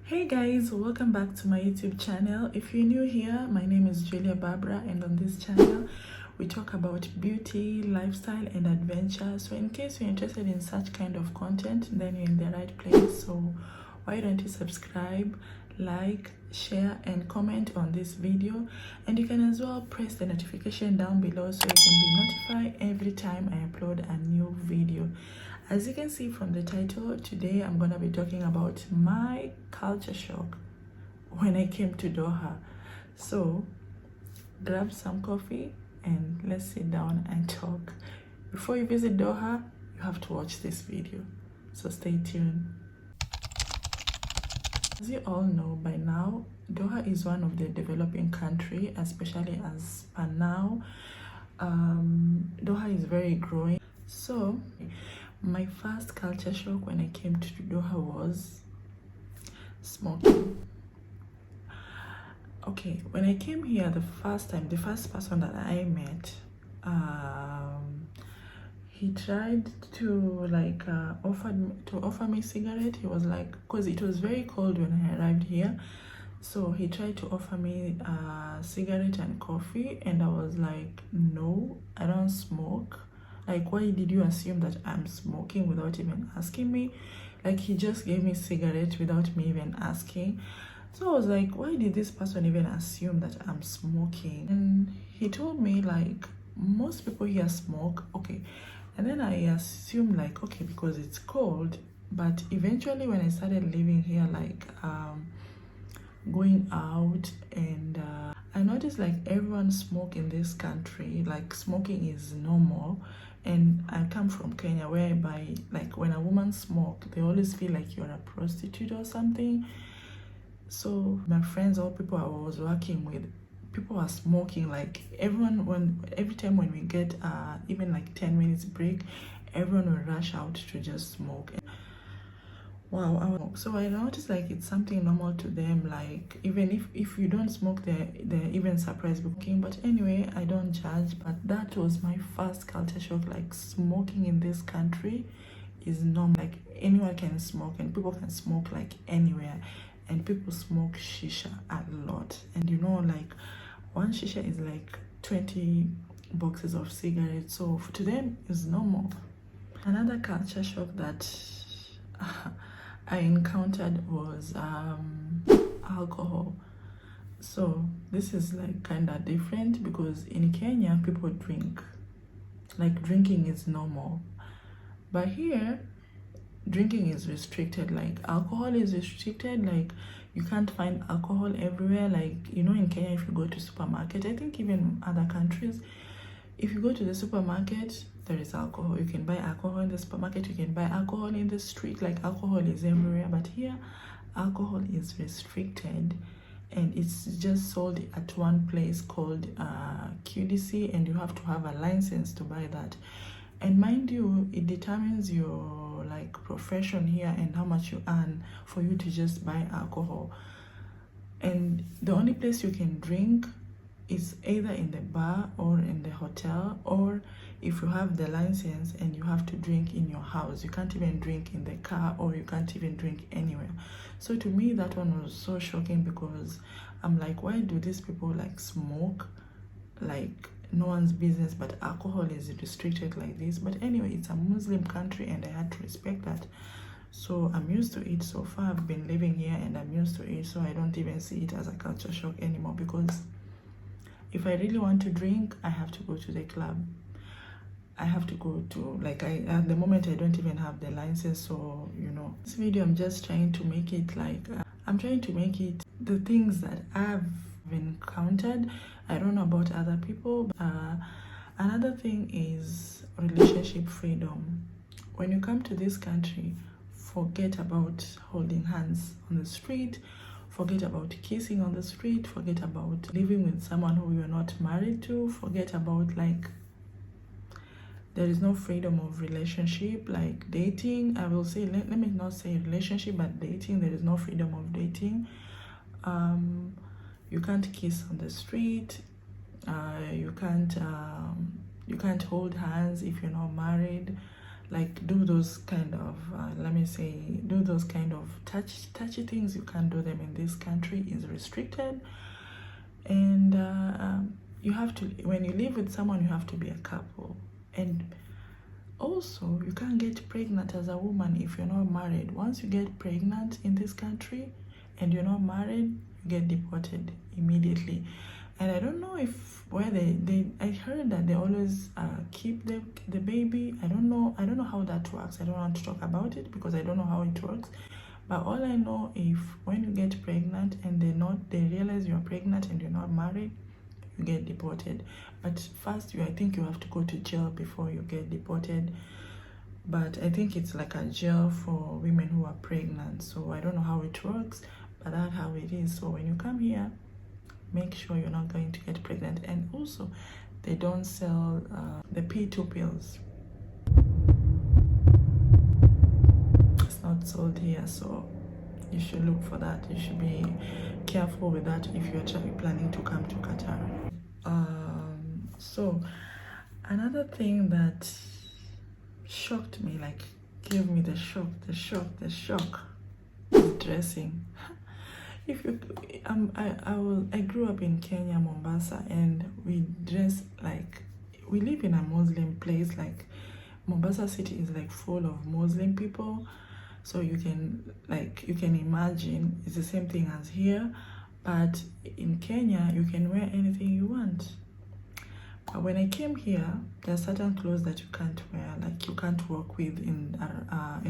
Hey guys, welcome back to my YouTube channel. If you're new here, my name is Julia Barbara, and on this channel we talk about beauty, lifestyle and adventure. So in case you're interested in such kind of content, then you're in the right place. So why don't you subscribe, like, share and comment on this video, and you can as well press the notification down below so you can be notified every time I upload a new video. As you can see from the title, today I'm gonna be talking about my culture shock when I came to Doha. So grab some coffee and let's sit down and talk. Before you visit Doha, you have to watch this video, so stay tuned. As you all know by now, Doha is one of the developing country, especially as per now. Doha is very growing. So my first culture shock when I came to Doha was smoking. Okay, when I came here the first time, the first person that I met, he tried to like offer me cigarette. He was like, because it was very cold when I arrived here, so he tried to offer me cigarette and coffee, and I was like, no, I don't smoke. Like, why did you assume that I'm smoking without even asking me? Like, he just gave me cigarette without me even asking. So I was like, why did this person even assume that I'm smoking? And he told me like, most people here smoke. Okay. And then I assumed like, okay, because it's cold. But eventually when I started living here, like going out, and I noticed like everyone smoke in this country. Like, smoking is normal. And I come from Kenya, whereby like when a woman smoke, they always feel like you're a prostitute or something. So my friends or people I was working with, people are smoking. Like, every time when we get even like 10 minutes break, everyone will rush out to just smoke. Wow. So I noticed like it's something normal to them. Like, even if you don't smoke, they're even surprised smoking. But anyway, I don't judge. But that was my first culture shock. Like, smoking in this country is normal. Like, anyone can smoke, and people can smoke like anywhere. And people smoke shisha a lot. And you know, like, one shisha is like 20 boxes of cigarettes. So to them, it's normal. Another culture shock that I encountered was alcohol. So this is like kind of different, because in Kenya people drink. Like, drinking is normal, but here drinking is restricted. Like, alcohol is restricted. Like, you can't find alcohol everywhere. Like, you know, in Kenya, if you go to supermarket, I think even other countries, if you go to the supermarket, there is alcohol. You can buy alcohol in the supermarket, you can buy alcohol in the street. Like, alcohol is everywhere. But here, alcohol is restricted, and it's just sold at one place called QDC, and you have to have a license to buy that. And mind you, it determines your like profession here and how much you earn for you to just buy alcohol. And the only place you can drink is either in the bar or in the hotel, or if you have the license and you have to drink in your house. You can't even drink in the car, or you can't even drink anywhere. So to me, that one was so shocking, because I'm like, why do these people like smoke? Like, no one's business, but alcohol is restricted like this. But anyway, it's a Muslim country and I had to respect that. So I'm used to it. So far I've been living here and I'm used to it, so I don't even see it as a culture shock anymore. Because if I really want to drink, I have to go to the club. I have to go to, like, at the moment I don't even have the license. So, you know, this video I'm just trying to make it like I'm trying to make it the things that I've encountered. I don't know about other people. Another thing is relationship freedom. When you come to this country, forget about holding hands on the street, forget about kissing on the street, forget about living with someone who you're not married to, forget about, like, there is no freedom of relationship. Like, dating, I will say, let me not say relationship, but dating, there is no freedom of dating. You can't kiss on the street. You can't hold hands if you're not married. like do those kind of let me say, do those kind of touchy things. You can't do them in this country. Is restricted. And you have to, when you live with someone, you have to be a couple. And also, you can't get pregnant as a woman if you're not married. Once you get pregnant in this country and you're not married, you get deported immediately. And I don't know if where I heard that they always keep the baby. I don't know how that works. I don't want to talk about it because I don't know how it works. But all I know, if when you get pregnant and they realize you're pregnant and you're not married, you get deported. But first, I think you have to go to jail before you get deported. But I think it's like a jail for women who are pregnant. So I don't know how it works, but that's how it is. So when you come here, make sure you're not going to get pregnant. And also, they don't sell the P2 pills. It's not sold here, so you should look for that. You should be careful with that if you're planning to come to Qatar. So another thing that shocked me, like gave me the shock, is dressing. If you, I grew up in Kenya, Mombasa, and we dress like, we live in a Muslim place. Like Mombasa city is like full of Muslim people, so you can imagine it's the same thing as here. But in Kenya, you can wear anything you want. But when I came here, there are certain clothes that you can't wear. Like you can't walk with in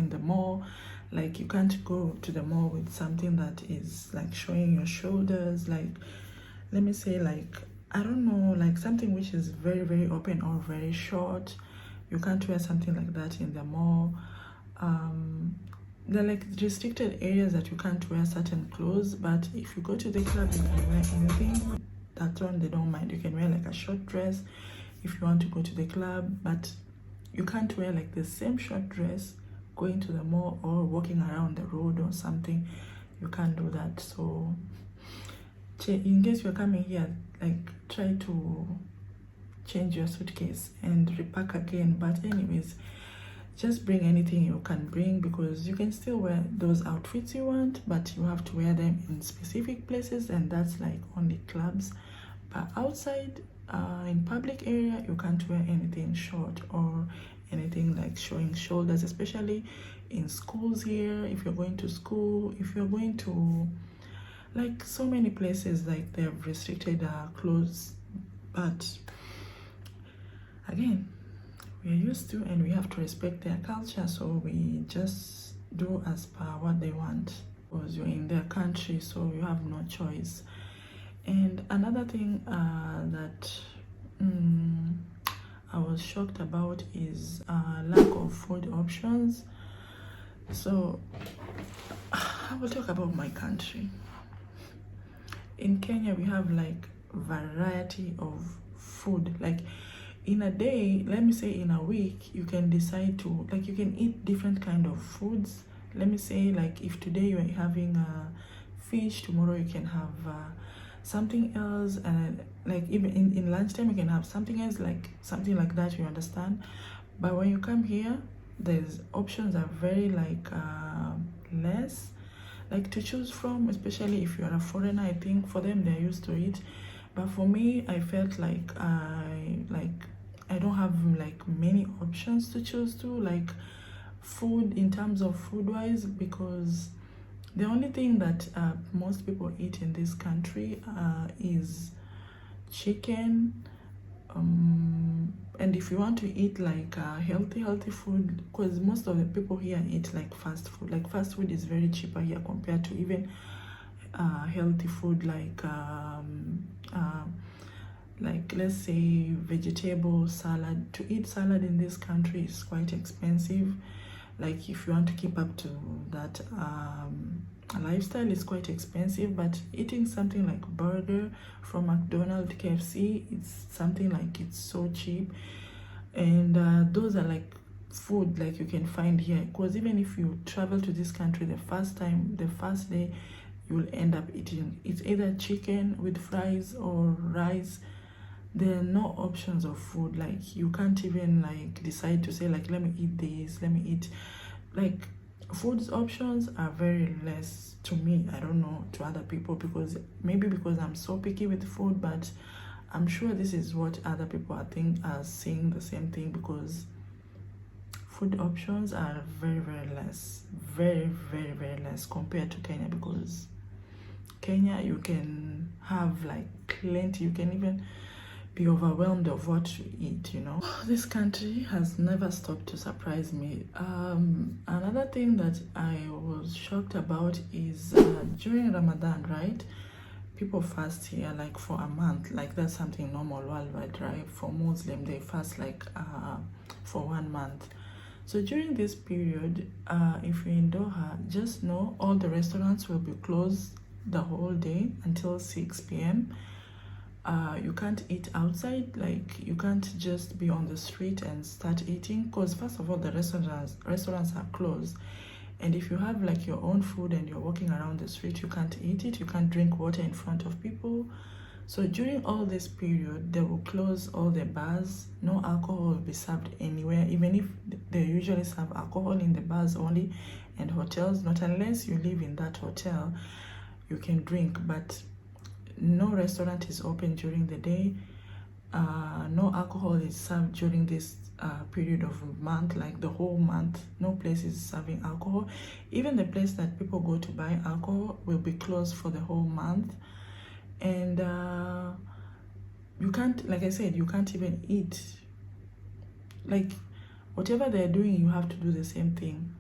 the mall. Like you can't go to the mall with something that is like showing your shoulders. Like, let me say, like, I don't know, like something which is very, very open or very short. You can't wear something like that in the mall. They're like restricted areas that you can't wear certain clothes. But if you go to the club, you can wear anything. That one, they don't mind. You can wear like a short dress if you want to go to the club, but you can't wear like the same short dress going to the mall or walking around the road or something. You can't do that. So in case you're coming here, like try to change your suitcase and repack again. But anyways, just bring anything you can bring, because you can still wear those outfits you want, but you have to wear them in specific places, and that's like only clubs. But outside, in public area, you can't wear anything short or anything like showing shoulders, especially in schools here. If you're going to school, if you're going to like so many places, like they have restricted clothes. But again, we're used to, and we have to respect their culture, so we just do as per what they want, because you're in their country, so you have no choice. And another thing that I was shocked about is lack of food options. So I will talk about my country. In Kenya, we have like variety of food. Like in a day, let me say in a week, you can decide to, like, you can eat different kind of foods. Let me say, like, if today you are having fish, tomorrow you can have something else, and like even in lunchtime you can have something else, like something like that, you understand. But when you come here, there's options are very like less, like to choose from, especially if you're a foreigner. I think for them, they're used to it. But for me, I felt like I don't have like many options to choose to, like food, in terms of food wise, because the only thing that most people eat in this country is chicken. And if you want to eat like healthy food, because most of the people here eat like fast food. Like fast food is very cheaper here compared to even healthy food, like let's say vegetable salad. To eat salad in this country is quite expensive. Like if you want to keep up to that lifestyle, is quite expensive. But eating something like burger from McDonald's, KFC, it's something like it's so cheap. And those are like food like you can find here, because even if you travel to this country, the first day, you'll end up eating, it's either chicken with fries or rice. there are no options of food. Like you can't even like decide to say like, let me eat this, let me eat, like food's options are very less to me. I don't know to other people, because maybe because I'm so picky with food, but I'm sure this is what other people are saying the same thing, because food options are very less, very less compared to Kenya. Because Kenya, you can have like plenty, you can even be overwhelmed of what to eat, you know. This country has never stopped to surprise me. Another thing that I was shocked about is during Ramadan, right? People fast here like for a month. Like that's something normal worldwide, right? For Muslim, they fast like for 1 month. So during this period, if you're in Doha, just know all the restaurants will be closed the whole day until 6 p.m. You can't eat outside. Like you can't just be on the street and start eating, because first of all, the restaurants are closed. And if you have like your own food and you're walking around the street, you can't eat it. You can't drink water in front of people. So during all this period, they will close all the bars. No alcohol will be served anywhere, even if they usually serve alcohol in the bars only, and hotels, not unless you live in that hotel, you can drink. But no restaurant is open during the day. No alcohol is served during this period of a month, like the whole month. No place is serving alcohol. Even the place that people go to buy alcohol will be closed for the whole month. And you can't, like I said, you can't even eat. Like whatever they're doing, you have to do the same thing.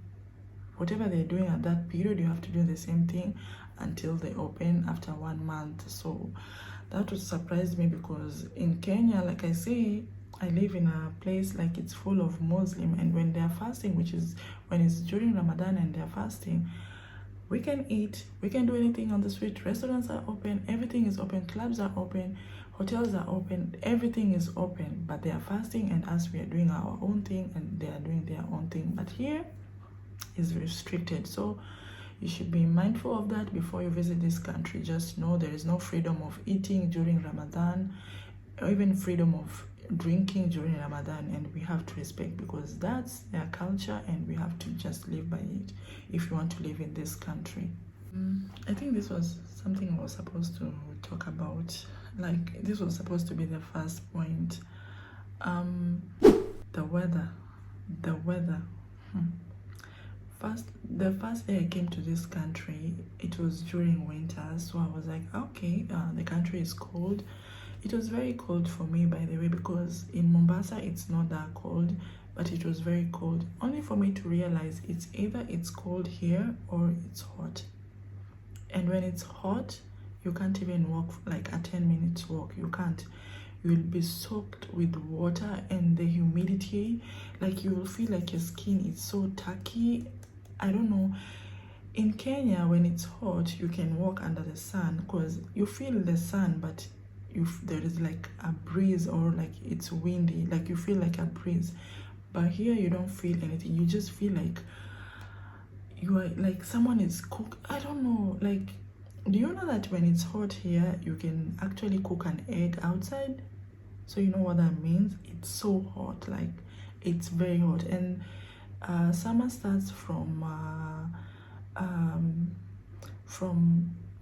Whatever they're doing at that period, you have to do the same thing until they open after 1 month. So that would surprise me, because in Kenya, like I say, I live in a place like it's full of Muslim, and when they're fasting, which is when it's during Ramadan and they're fasting, we can eat, we can do anything on the street. Restaurants are open, everything is open, clubs are open, hotels are open, everything is open, but they are fasting, and us, we are doing our own thing and they are doing their own thing. But here is restricted. So you should be mindful of that before you visit this country. Just know there is no freedom of eating during Ramadan, or even freedom of drinking during Ramadan, and we have to respect, because that's their culture and we have to just live by it if you want to live in this country. I think this was something I was supposed to talk about. Like this was supposed to be the first point. The weather. The first day I came to this country, it was during winter, so I was like, okay, the country is cold. It was very cold for me, by the way, because in Mombasa it's not that cold, but it was very cold. Only for me to realize it's either it's cold here or it's hot. And when it's hot, you can't even walk like a 10-minute walk. You can't. You will be soaked with water and the humidity. Like you will feel like your skin is so tacky. I don't know. In Kenya, when it's hot, you can walk under the sun because you feel the sun, but there is like a breeze, or like it's windy, like you feel like a breeze. But here you don't feel anything. You just feel like you are like someone is cook. I don't know. Like, do you know that when it's hot here, you can actually cook an egg outside? So you know what that means? It's so hot. Like it's very hot. And summer starts from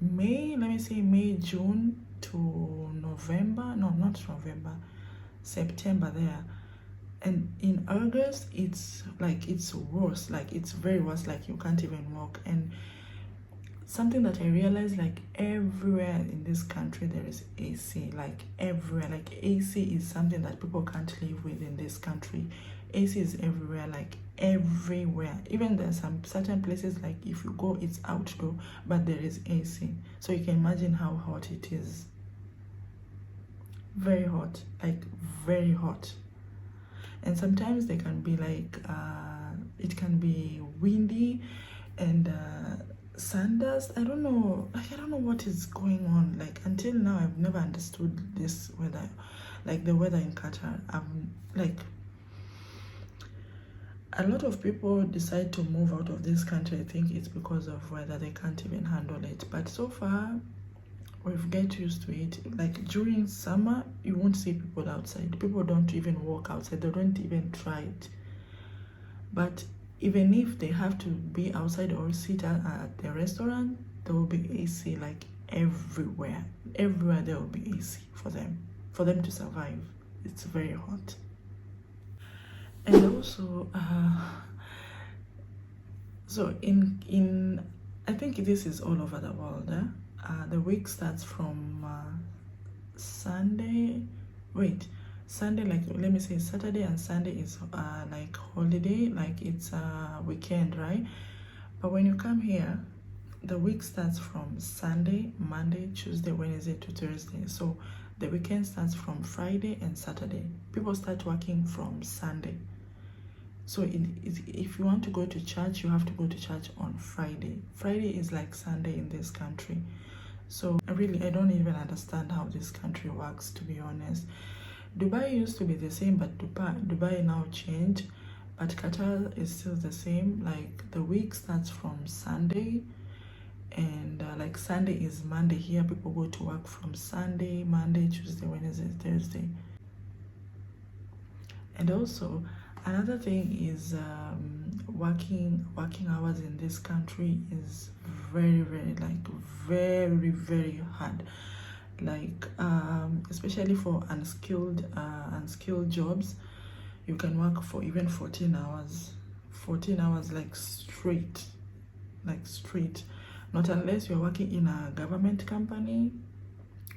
May, let me say May, June to November. No, not November, September there. And in August, it's like it's worse. Like it's very worse. Like you can't even walk. And something that I realized, like everywhere in this country there is AC. Like everywhere. Like AC is something that people can't live with in this country. AC is everywhere, like everywhere. Even there's some certain places, like if you go, it's outdoor, but there is AC. So you can imagine how hot it is. Very hot, like very hot. And sometimes they can be like it can be windy and sanders. I don't know, like I don't know what is going on. Like until now I've never understood this weather, like the weather in Qatar. A lot of people decide to move out of this country. I think it's because of weather. They can't even handle it. But so far, we've get used to it. Like during summer, you won't see people outside. People don't even walk outside. They don't even try it. But even if they have to be outside or sit at the restaurant, there will be AC like everywhere. Everywhere there will be AC for them to survive. It's very hot. And also, so in I think this is all over the world. The week starts from Sunday. Wait, Sunday, like let me say Saturday and Sunday is like holiday, like it's a weekend, right? But when you come here, the week starts from Sunday, Monday, Tuesday, Wednesday to Thursday. So the weekend starts from Friday and Saturday. People start working from Sunday. So if you want to go to church, you have to go to church on Friday. Friday is like Sunday in this country. So I don't even understand how this country works, to be honest. Dubai used to be the same, but Dubai now changed. But Qatar is still the same. Like the week starts from Sunday, and like Sunday is Monday here. People go to work from Sunday, Monday, Tuesday, Wednesday, Thursday. And also another thing is working hours in this country is very hard. Like especially for unskilled jobs, you can work for even 14 hours like straight. Not unless you're working in a government company,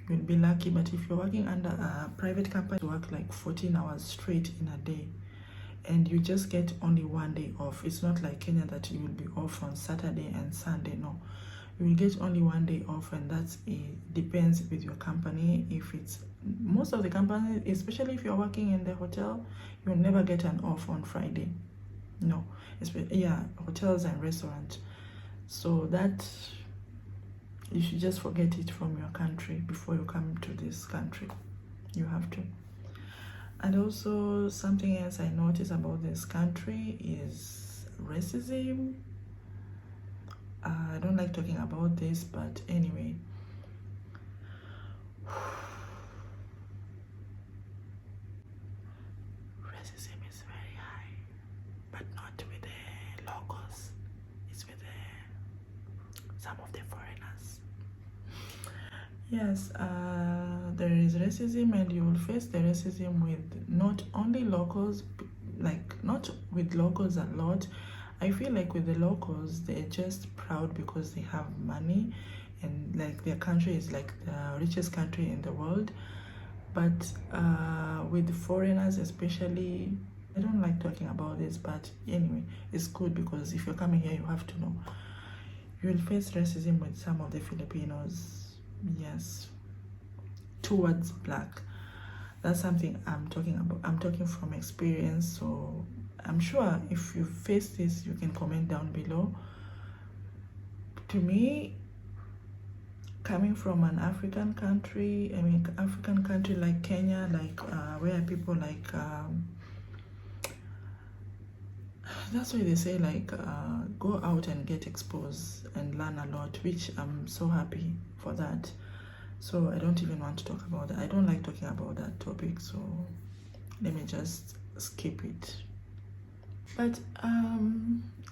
you'll be lucky. But if you're working under a private company, you work like 14 hours straight in a day, and you just get only one day off. It's not like Kenya that you will be off on Saturday and Sunday. No, you will get only one day off, and that's it. Depends with your company. If it's most of the companies, especially if you're working in the hotel, you'll never get an off on Friday. No, hotels and restaurants. So that you should just forget it from your country before you come to this country. You have to. And also something else I noticed about this country is racism. I don't like talking about this, but anyway. Racism is very high, but not with the locals. It's with some of the foreigners. Yes, there is racism, and you will face the racism with not only locals, like not with locals a lot. I feel like with the locals, they're just proud because they have money, and like their country is like the richest country in the world. But with foreigners especially, I don't like talking about this, but anyway, it's good because if you're coming here, you have to know. You will face racism with some of the Filipinos, yes, towards black. That's something I'm talking about. I'm talking from experience, so I'm sure if you face this, you can comment down below. To me, coming from an African country like Kenya, like where people like that's why they say like go out and get exposed and learn a lot, which I'm so happy for that. So I don't even want to talk about that. I don't like talking about that topic, so let me just skip it. But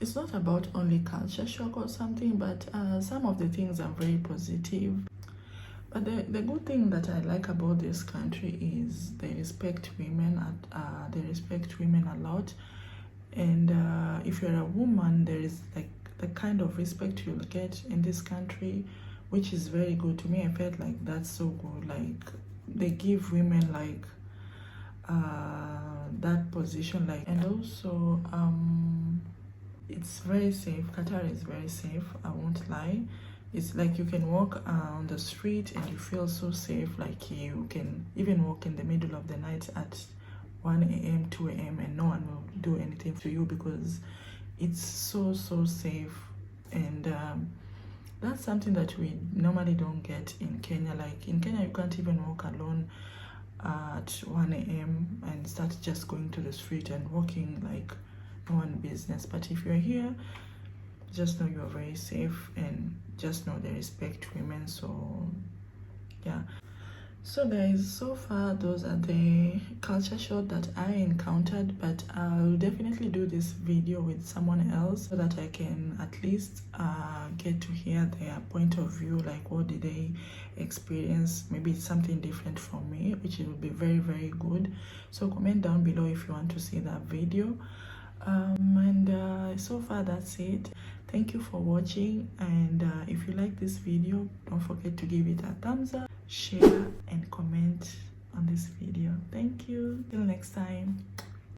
it's not about only culture shock or something, but some of the things are very positive. But the good thing that I like about this country is they respect women. They respect women a lot, and if you're a woman, there is like the kind of respect you'll get in this country, which is very good. To me, I felt like that's so good. Like they give women like that position, like, and also it's very safe. Qatar is very safe, I won't lie. It's like you can walk on the street and you feel so safe, like you can even walk in the middle of the night at 1 a.m 2 a.m and no one will do anything to you because it's so safe. And that's something that we normally don't get in Kenya. Like in Kenya, you can't even walk alone at 1 a.m and start just going to the street and walking like no one business. But if you're here, just know you're very safe, and just know they respect women. So Yeah. So guys, so far those are the culture shock that I encountered, but I'll definitely do this video with someone else so that I can at least get to hear their point of view, like what did they experience. Maybe it's something different from me, which will be very, very good. So comment down below if you want to see that video. And so far that's it. Thank you for watching, and if you like this video, don't forget to give it a thumbs up, share and comment on this video. Thank you. Till next time.